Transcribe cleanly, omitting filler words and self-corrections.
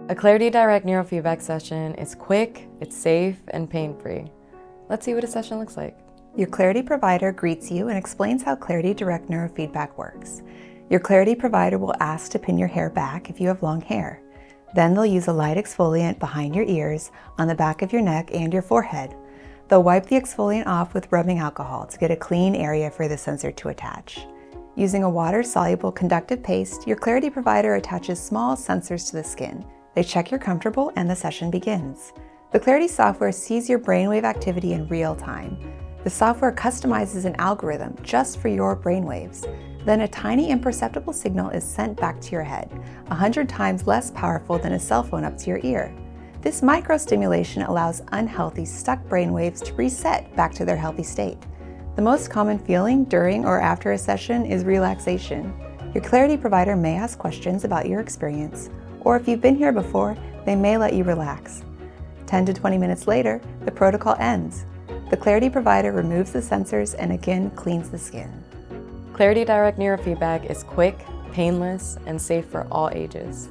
A CLARITY Direct Neurofeedback session is quick, it's safe, and pain-free. Let's see what a session looks like. Your CLARITY provider greets you and explains how CLARITY Direct Neurofeedback works. Your CLARITY provider will ask to pin your hair back if you have long hair. Then they'll use a light exfoliant behind your ears, on the back of your neck, and your forehead. They'll wipe the exfoliant off with rubbing alcohol to get a clean area for the sensor to attach. Using a water-soluble conductive paste, your CLARITY provider attaches small sensors to the skin. They check you're comfortable and the session begins. The CLARITY software sees your brainwave activity in real time. The software customizes an algorithm just for your brainwaves. Then a tiny imperceptible signal is sent back to your head, 100 times less powerful than a cell phone up to your ear. This microstimulation allows unhealthy, stuck brainwaves to reset back to their healthy state. The most common feeling during or after a session is relaxation. Your CLARITY provider may ask questions about your experience, or if you've been here before, they may let you relax. 10 to 20 minutes later, the protocol ends. The CLARITY provider removes the sensors and again cleans the skin. CLARITY Direct Neurofeedback is quick, painless, and safe for all ages.